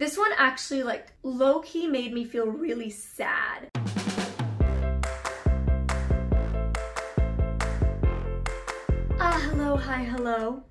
This one actually like low-key made me feel really sad. Hello, hi, hello.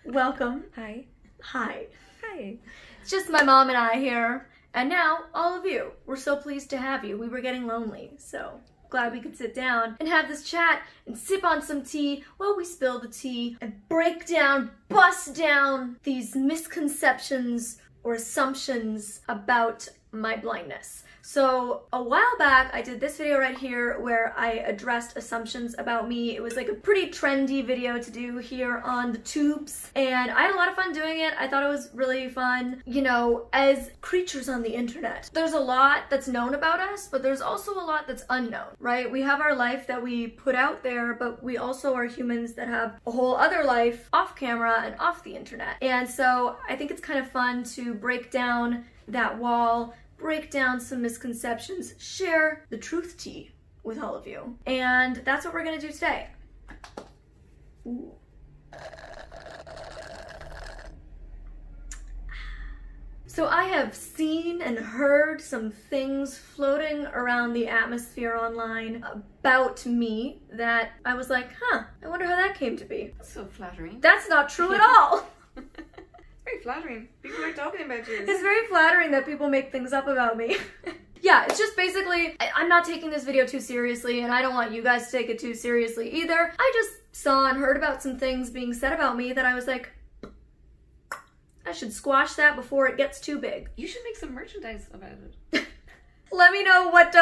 Welcome. Hi. Hi. Hi. It's just my mom and I here. And now, all of you. We're so pleased to have you. We were getting lonely, so glad we could sit down and have this chat and sip on some tea while we spill the tea and break down, bust down these misconceptions or assumptions about my blindness. So a while back, I did this video right here where I addressed assumptions about me. It was like a pretty trendy video to do here on the tubes, and I had a lot of fun doing it. I thought it was really fun. You know, as creatures on the internet, there's a lot that's known about us, but there's also a lot that's unknown, right? We have our life that we put out there, but we also are humans that have a whole other life off camera and off the internet. And so I think it's kind of fun to break down that wall, break down some misconceptions, share the truth tea with all of you. And that's what we're gonna do today. Ooh. So I have seen and heard some things floating around the atmosphere online about me that I was like, huh, I wonder how that came to be. That's so flattering. That's not true at all. Very flattering. People are talking about you. It's very flattering that people make things up about me. Yeah, it's just basically, I'm not taking this video too seriously, and I don't want you guys to take it too seriously either. I just saw and heard about some things being said about me that I was like, I should squash that before it gets too big. You should make some merchandise about it. Let me know what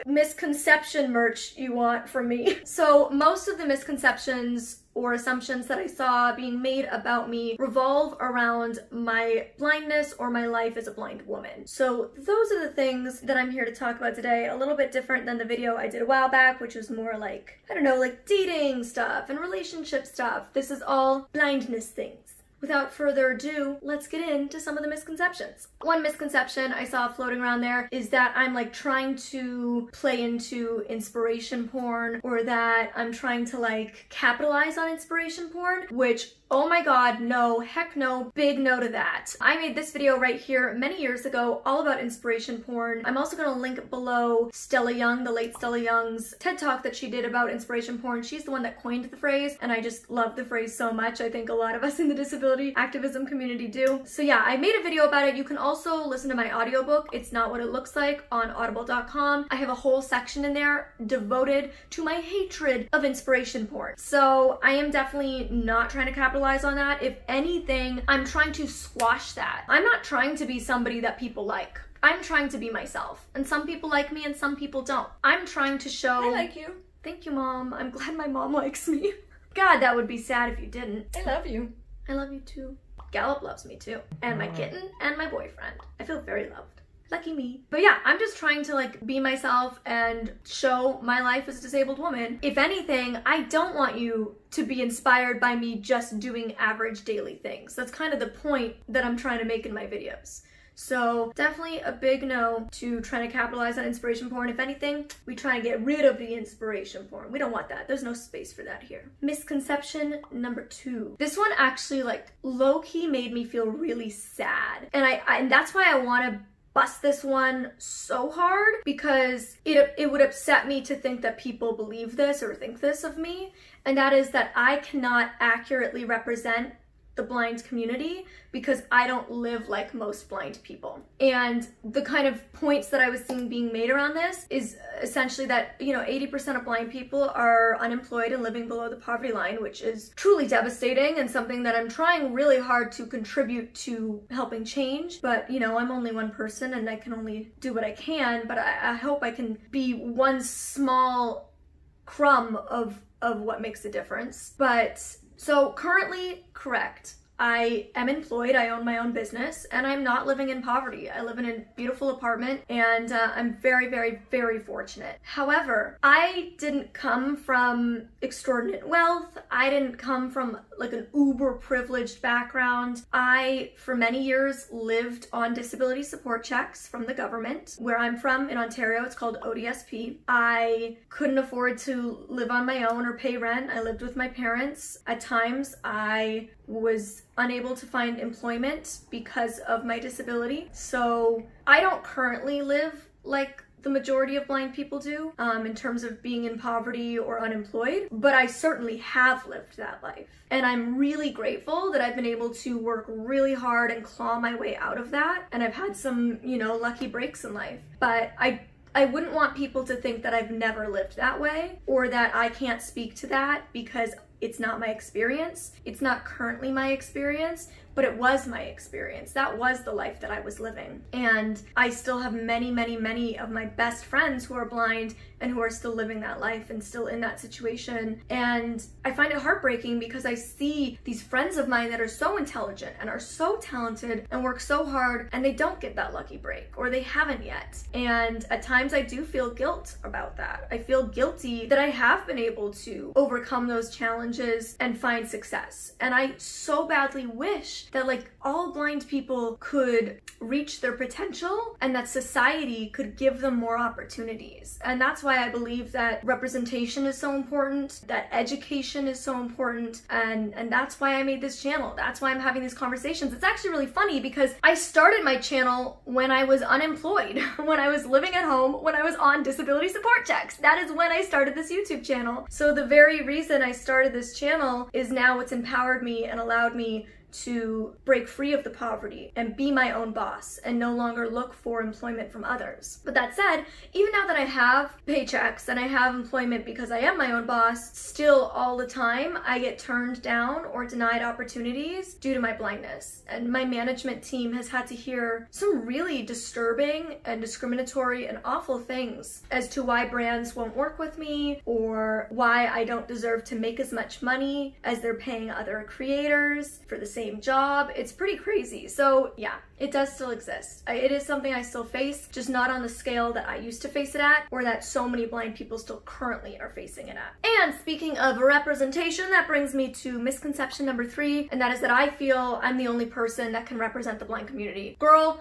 misconception merch you want from me. So most of the misconceptions or assumptions that I saw being made about me revolve around my blindness or my life as a blind woman. So those are the things that I'm here to talk about today, a little bit different than the video I did a while back, which was more like, I don't know, like dating stuff and relationship stuff. This is all blindness things. Without further ado, let's get into some of the misconceptions. One misconception I saw floating around there is that I'm like trying to play into inspiration porn, or that I'm trying to like capitalize on inspiration porn, which, oh my god, no, heck no, big no to that. I made this video right here many years ago all about inspiration porn. I'm also gonna link below Stella Young, the late Stella Young's TED Talk that she did about inspiration porn. She's the one that coined the phrase, and I just love the phrase so much. I think a lot of us in the disability activism community do. So yeah, I made a video about it. You can also listen to my audiobook, It's Not What It Looks Like, on audible.com. I have a whole section in there devoted to my hatred of inspiration porn. So I am definitely not trying to capitalize on that. If anything, I'm trying to squash that. I'm not trying to be somebody that people like. I'm trying to be myself. And some people like me and some people don't. I'm trying to show— I like you. Thank you, Mom. I'm glad my mom likes me. God, that would be sad if you didn't. I love you. I love you too. Gallup loves me too. And my kitten and my boyfriend. I feel very loved. Lucky me. But yeah, I'm just trying to like be myself and show my life as a disabled woman. If anything, I don't want you to be inspired by me just doing average daily things. That's kind of the point that I'm trying to make in my videos. So definitely a big no to trying to capitalize on inspiration porn. If anything, we try and get rid of the inspiration porn. We don't want that. There's no space for that here. Misconception number 2. This one actually like low-key made me feel really sad. And that's why I want to bust this one so hard, because it would upset me to think that people believe this or think this of me. And that is that I cannot accurately represent the blind community because I don't live like most blind people. And the kind of points that I was seeing being made around this is essentially that, you know, 80% of blind people are unemployed and living below the poverty line, which is truly devastating and something that I'm trying really hard to contribute to helping change. But, you know, I'm only one person and I can only do what I can, but I hope I can be one small crumb of what makes a difference. But so currently, correct. I am employed, I own my own business, and I'm not living in poverty. I live in a beautiful apartment, and I'm very, very, very fortunate. However, I didn't come from extraordinary wealth. I didn't come from like an uber privileged background. I, for many years, lived on disability support checks from the government. Where I'm from in Ontario, it's called ODSP. I couldn't afford to live on my own or pay rent. I lived with my parents. At times, I was unable to find employment because of my disability. So I don't currently live like the majority of blind people do, in terms of being in poverty or unemployed, but I certainly have lived that life. And I'm really grateful that I've been able to work really hard and claw my way out of that. And I've had some, you know, lucky breaks in life. But I wouldn't want people to think that I've never lived that way, or that I can't speak to that because it's not my experience. It's not currently my experience, but it was my experience. That was the life that I was living. And I still have many, many, many of my best friends who are blind and who are still living that life and still in that situation. And I find it heartbreaking because I see these friends of mine that are so intelligent and are so talented and work so hard, and they don't get that lucky break, or they haven't yet. And at times I do feel guilt about that. I feel guilty that I have been able to overcome those challenges and find success. And I so badly wish that like all blind people could reach their potential and that society could give them more opportunities. And that's why I believe that representation is so important, that education is so important, and that's why I made this channel. That's why I'm having these conversations. It's actually really funny because I started my channel when I was unemployed, when I was living at home, when I was on disability support checks. That is when I started this YouTube channel. So the very reason I started this channel is now what's empowered me and allowed me to break free of the poverty and be my own boss and no longer look for employment from others. But that said, even now that I have paychecks and I have employment because I am my own boss, still all the time I get turned down or denied opportunities due to my blindness. And my management team has had to hear some really disturbing and discriminatory and awful things as to why brands won't work with me, or why I don't deserve to make as much money as they're paying other creators for the same job. It's pretty crazy. So yeah, it does still exist. It is something I still face, just not on the scale that I used to face it at, or that so many blind people still currently are facing it at. And speaking of representation, that brings me to misconception number 3, and that is that I feel I'm the only person that can represent the blind community. Girl,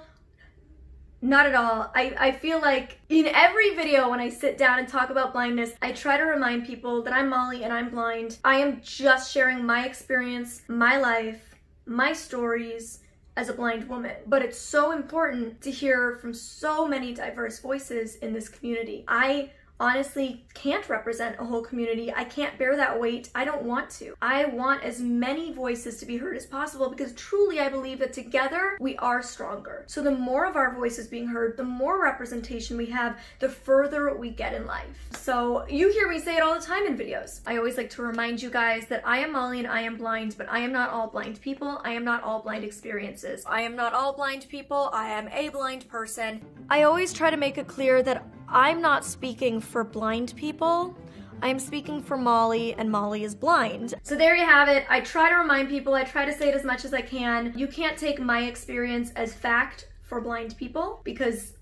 not at all. I feel like in every video when I sit down and talk about blindness, I try to remind people that I'm Molly and I'm blind. I am just sharing my experience, my life, my stories as a blind woman. But it's so important to hear from so many diverse voices in this community. I honestly can't represent a whole community. I can't bear that weight. I don't want to. I want as many voices to be heard as possible because truly I believe that together we are stronger. So the more of our voices being heard, the more representation we have, the further we get in life. So you hear me say it all the time in videos. I always like to remind you guys that I am Molly and I am blind, but I am not all blind people. I am not all blind experiences. I am not all blind people. I am a blind person. I always try to make it clear that I'm not speaking for blind people. I'm speaking for Molly, and Molly is blind. So there you have it. I try to remind people, I try to say it as much as I can. You can't take my experience as fact for blind people because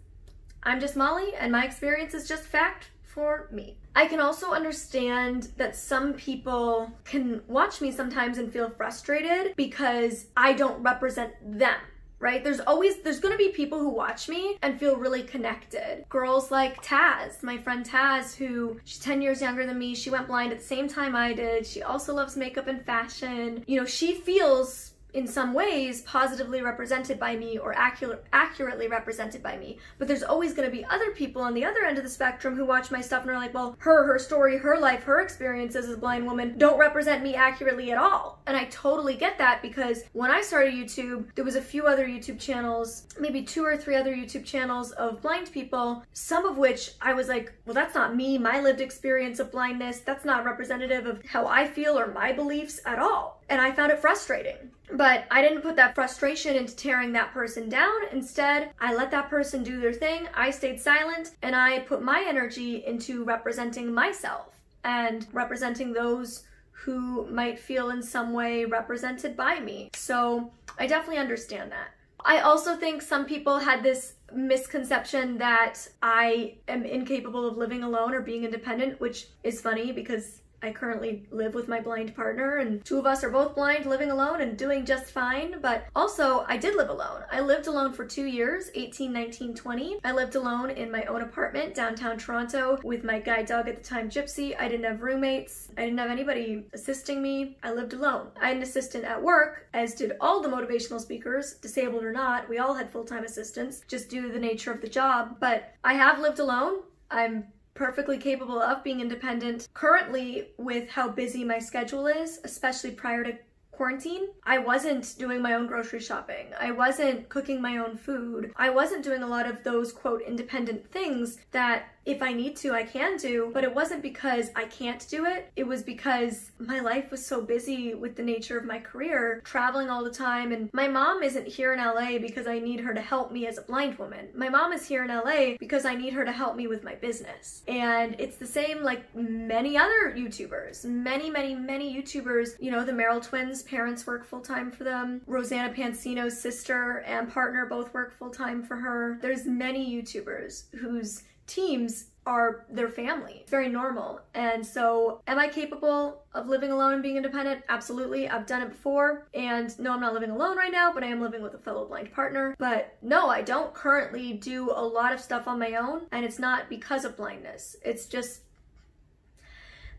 I'm just Molly and my experience is just fact for me. I can also understand that some people can watch me sometimes and feel frustrated because I don't represent them. Right? There's gonna be people who watch me and feel really connected. Girls like Taz, my friend Taz, who she's 10 years younger than me. She went blind at the same time I did. She also loves makeup and fashion. You know, she feels in some ways positively represented by me or accurately represented by me. But there's always going to be other people on the other end of the spectrum who watch my stuff and are like, well, her story, her life, her experiences as a blind woman don't represent me accurately at all. And I totally get that because when I started YouTube, there was a few other YouTube channels, maybe 2 or 3 other YouTube channels of blind people, some of which I was like, well, that's not me, my lived experience of blindness, that's not representative of how I feel or my beliefs at all. And I found it frustrating. But I didn't put that frustration into tearing that person down. Instead, I let that person do their thing. I stayed silent and I put my energy into representing myself and representing those who might feel in some way represented by me. So I definitely understand that. I also think some people had this misconception that I am incapable of living alone or being independent, which is funny because I currently live with my blind partner, and 2 of us are both blind, living alone and doing just fine. But also, I did live alone. I lived alone for 2 years, 18, 19, 20. I lived alone in my own apartment downtown Toronto with my guide dog at the time, Gypsy. I didn't have roommates. I didn't have anybody assisting me. I lived alone. I had an assistant at work, as did all the motivational speakers, disabled or not. We all had full-time assistants, just due to the nature of the job. But I have lived alone. I'm perfectly capable of being independent. Currently, with how busy my schedule is, especially prior to quarantine, I wasn't doing my own grocery shopping. I wasn't cooking my own food. I wasn't doing a lot of those, quote, independent things that if I need to, I can do, but it wasn't because I can't do it. It was because my life was so busy with the nature of my career, traveling all the time. And my mom isn't here in LA because I need her to help me as a blind woman. My mom is here in LA because I need her to help me with my business. And it's the same like many other YouTubers. Many YouTubers, you know, the Merrill twins, parents work full-time for them. Rosanna Pansino's sister and partner both work full-time for her. There's many YouTubers whose teams are their family. It's very normal. And so am I capable of living alone and being independent? Absolutely. I've done it before. And no, I'm not living alone right now, but I am living with a fellow blind partner. But no, I don't currently do a lot of stuff on my own. And it's not because of blindness. It's just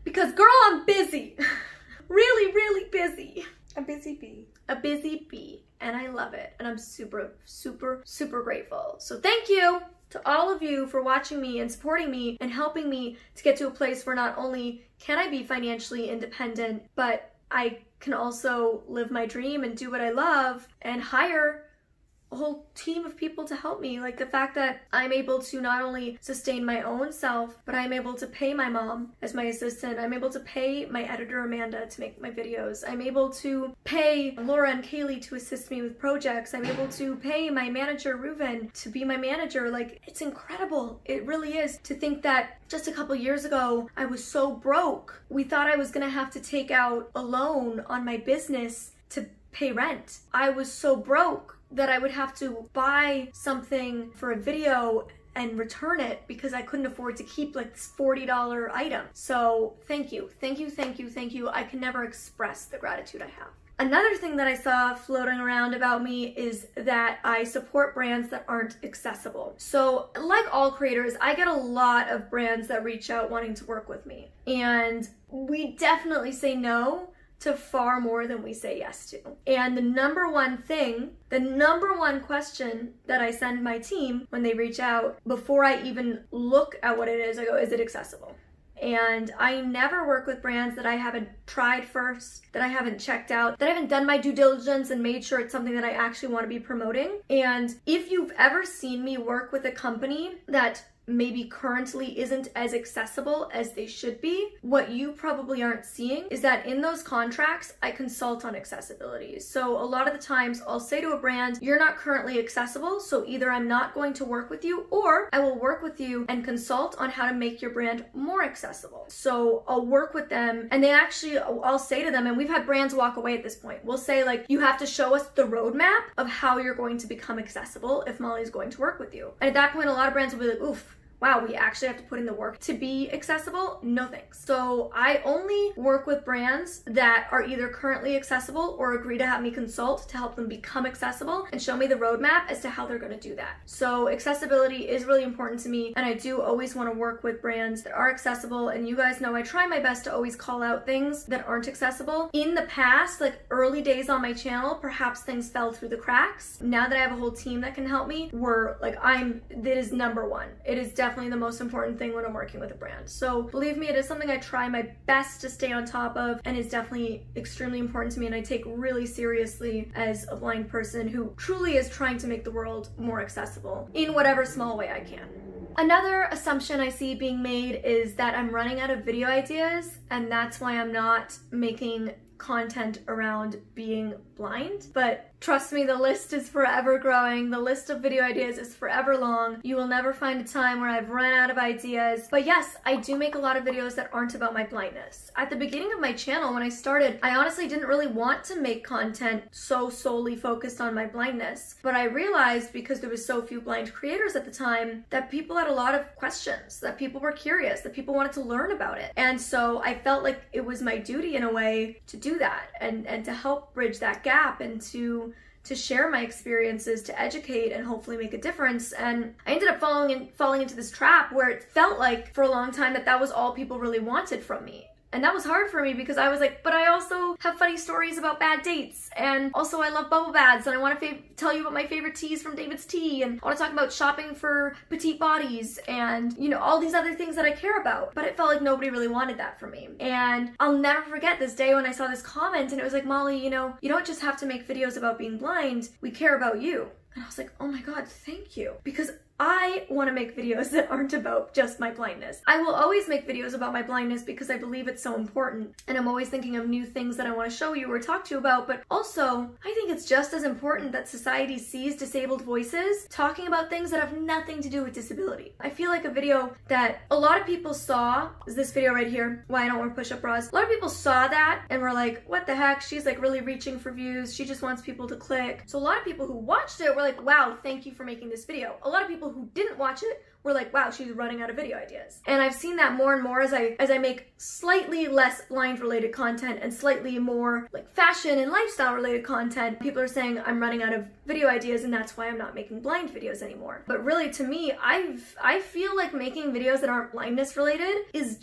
because, girl, I'm busy. really busy. A busy bee. A busy bee. And I love it. And I'm super grateful. So thank you to all of you for watching me and supporting me and helping me to get to a place where not only can I be financially independent, but I can also live my dream and do what I love and hire a whole team of people to help me. Like the fact that I'm able to not only sustain my own self, but I'm able to pay my mom as my assistant. I'm able to pay my editor Amanda to make my videos. I'm able to pay Laura and Kaylee to assist me with projects. I'm able to pay my manager Reuven to be my manager. Like, it's incredible. It really is to think that just a couple years ago, I was so broke. We thought I was gonna have to take out a loan on my business to pay rent. I was so broke that I would have to buy something for a video and return it because I couldn't afford to keep like this $40 item. So thank you. I can never express the gratitude I have. Another thing that I saw floating around about me is that I support brands that aren't accessible. So like all creators, I get a lot of brands that reach out wanting to work with me. And we definitely say no to far more than we say yes to. And the number one question that I send my team when they reach out, before I even look at what it is, I go, is it accessible? And I never work with brands that I haven't tried first, that I haven't checked out, that I haven't done my due diligence and made sure it's something that I actually want to be promoting. And if you've ever seen me work with a company that maybe currently isn't as accessible as they should be, what you probably aren't seeing is that in those contracts, I consult on accessibility. So a lot of the times I'll say to a brand, you're not currently accessible, so either I'm not going to work with you, or I will work with you and consult on how to make your brand more accessible. So I'll work with them, and I'll say to them, and we've had brands walk away at this point. We'll say, like, you have to show us the roadmap of how you're going to become accessible if Molly's going to work with you. And at that point, a lot of brands will be like, oof, wow, we actually have to put in the work to be accessible? No thanks. So I only work with brands that are either currently accessible or agree to have me consult to help them become accessible and show me the roadmap as to how they're gonna do that. So accessibility is really important to me, and I do always wanna work with brands that are accessible, and you guys know I try my best to always call out things that aren't accessible. In the past, like early days on my channel, perhaps things fell through the cracks. Now that I have a whole team that can help me, that is number one. It is definitely the most important thing when I'm working with a brand. So believe me, it is something I try my best to stay on top of, and is definitely extremely important to me, and I take really seriously as a blind person who truly is trying to make the world more accessible in whatever small way I can. Another assumption I see being made is that I'm running out of video ideas, and that's why I'm not making content around being blind. But Trust me, the list is forever growing. The list of video ideas is forever long. You will never find a time where I've run out of ideas. But yes, I do make a lot of videos that aren't about my blindness. At the beginning of my channel, when I started, I honestly didn't really want to make content so solely focused on my blindness. But I realized, because there was so few blind creators at the time, that people had a lot of questions, that people were curious, that people wanted to learn about it. And so I felt like it was my duty in a way to do that and to help bridge that gap and to share my experiences, to educate and hopefully make a difference. And I ended up falling into this trap where it felt like for a long time that was all people really wanted from me. And that was hard for me because I was like, but I also have funny stories about bad dates, and also I love bubble baths, and I want to tell you about my favorite teas from David's Tea, and I want to talk about shopping for petite bodies, and you know, all these other things that I care about. But it felt like nobody really wanted that from me. And I'll never forget this day when I saw this comment, and it was like, Molly, you know, you don't just have to make videos about being blind, we care about you. And I was like, oh my God, thank you. Because I want to make videos that aren't about just my blindness. I will always make videos about my blindness because I believe it's so important. And I'm always thinking of new things that I want to show you or talk to you about. But also, I think it's just as important that society sees disabled voices talking about things that have nothing to do with disability. I feel like a video that a lot of people saw is this video right here, Why I Don't Wear Push-Up Bras. A lot of people saw that and were like, what the heck? She's like really reaching for views. She just wants people to click. So a lot of people who watched it were like, wow, thank you for making this video. A lot of people who didn't watch it were like, wow, she's running out of video ideas. And I've seen that more and more as I make slightly less blind related content and slightly more like fashion and lifestyle related content. People are saying I'm running out of video ideas and that's why I'm not making blind videos anymore. But really, to me, I feel like making videos that aren't blindness related is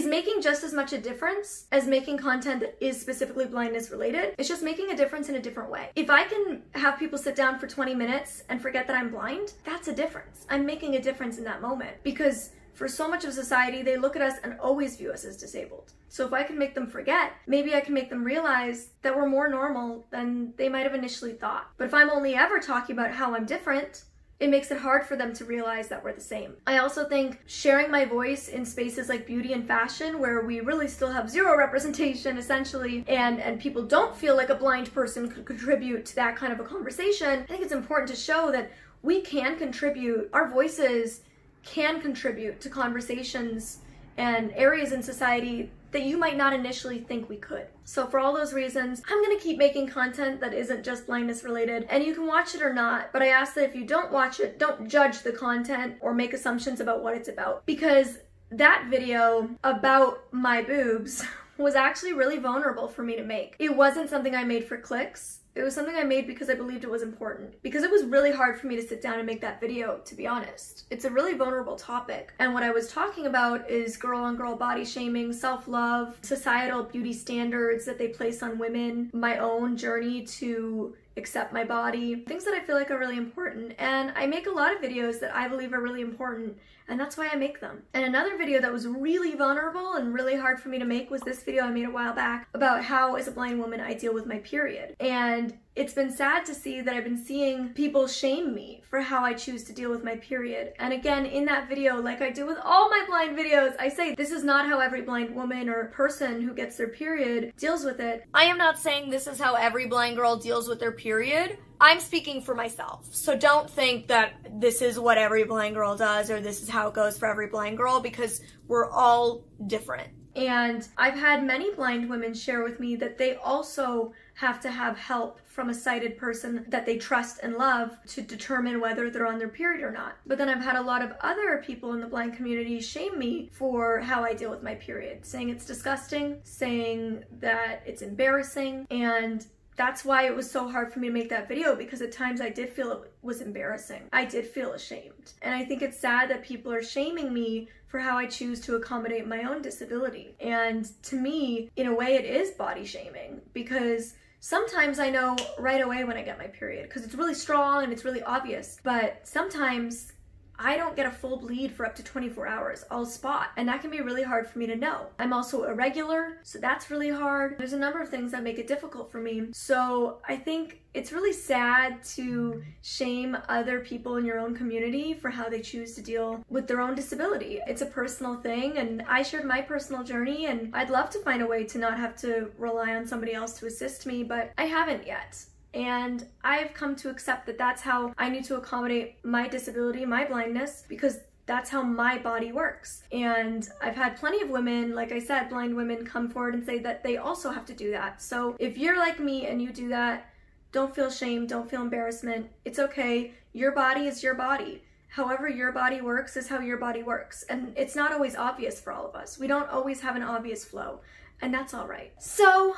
making just as much a difference as making content that is specifically blindness related. It's just making a difference in a different way. If I can have people sit down for 20 minutes and forget that I'm blind, that's a difference. I'm making a difference in that moment, because for so much of society, they look at us and always view us as disabled. So if I can make them forget, maybe I can make them realize that we're more normal than they might have initially thought. But if I'm only ever talking about how I'm different, it makes it hard for them to realize that we're the same. I also think sharing my voice in spaces like beauty and fashion, where we really still have zero representation essentially, and people don't feel like a blind person could contribute to that kind of a conversation, I think it's important to show that we can contribute, our voices can contribute to conversations and areas in society that you might not initially think we could. So for all those reasons, I'm gonna keep making content that isn't just blindness related, and you can watch it or not, but I ask that if you don't watch it, don't judge the content or make assumptions about what it's about, because that video about my boobs was actually really vulnerable for me to make. It wasn't something I made for clicks. It was something I made because I believed it was important. Because it was really hard for me to sit down and make that video, to be honest. It's a really vulnerable topic. And what I was talking about is girl-on-girl body shaming, self-love, societal beauty standards that they place on women, my own journey to accept my body, things that I feel like are really important. And I make a lot of videos that I believe are really important, and that's why I make them. And another video that was really vulnerable and really hard for me to make was this video I made a while back about how, as a blind woman, I deal with my period. And it's been sad to see that I've been seeing people shame me for how I choose to deal with my period. And again, in that video, like I do with all my blind videos, I say this is not how every blind woman or person who gets their period deals with it. I am not saying this is how every blind girl deals with their period. I'm speaking for myself. So don't think that this is what every blind girl does or this is how it goes for every blind girl, because we're all different. And I've had many blind women share with me that they also have to have help from a sighted person that they trust and love to determine whether they're on their period or not. But then I've had a lot of other people in the blind community shame me for how I deal with my period, saying it's disgusting, saying that it's embarrassing, and that's why it was so hard for me to make that video, because at times I did feel it was embarrassing. I did feel ashamed. And I think it's sad that people are shaming me for how I choose to accommodate my own disability. And to me, in a way, it is body shaming, because sometimes I know right away when I get my period, because it's really strong and it's really obvious. But sometimes I don't get a full bleed for up to 24 hours. I'll spot, and that can be really hard for me to know. I'm also irregular, so that's really hard. There's a number of things that make it difficult for me. So I think it's really sad to shame other people in your own community for how they choose to deal with their own disability. It's a personal thing, and I shared my personal journey, and I'd love to find a way to not have to rely on somebody else to assist me, but I haven't yet. and I've come to accept that that's how I need to accommodate my disability, my blindness, because that's how my body works. And I've had plenty of women, like I said, blind women, come forward and say that they also have to do that. So if you're like me and you do that, don't feel shame, don't feel embarrassment. It's okay. Your body is your body. However your body works is how your body works. And it's not always obvious for all of us. We don't always have an obvious flow, and that's all right. So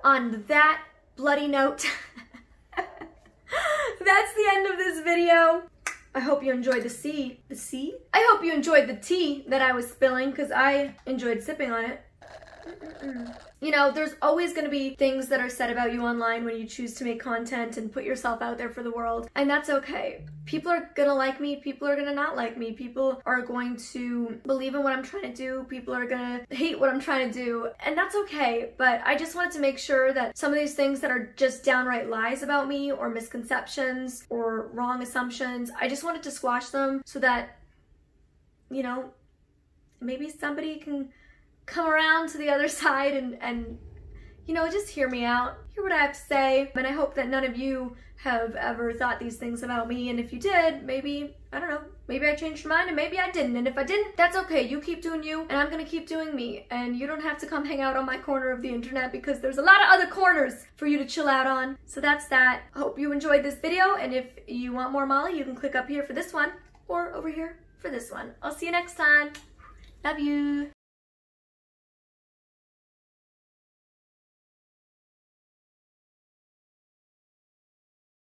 on that bloody note, that's the end of this video. I hope you enjoyed the I hope you enjoyed the tea that I was spilling, because I enjoyed sipping on it. You know, there's always going to be things that are said about you online when you choose to make content and put yourself out there for the world, and that's okay. People are going to like me, people are going to not like me, people are going to believe in what I'm trying to do, people are going to hate what I'm trying to do, and that's okay. But I just wanted to make sure that some of these things that are just downright lies about me, or misconceptions, or wrong assumptions, I just wanted to squash them so that, you know, maybe somebody can come around to the other side and you know, just hear me out, hear what I have to say. And I hope that none of you have ever thought these things about me, and if you did, maybe, I don't know, maybe I changed your mind and maybe I didn't, and if I didn't, that's okay. You keep doing you, and I'm gonna keep doing me, and you don't have to come hang out on my corner of the internet, because there's a lot of other corners for you to chill out on. So that's that. I hope you enjoyed this video, and if you want more Molly, you can click up here for this one, or over here for this one. I'll see you next time. Love you.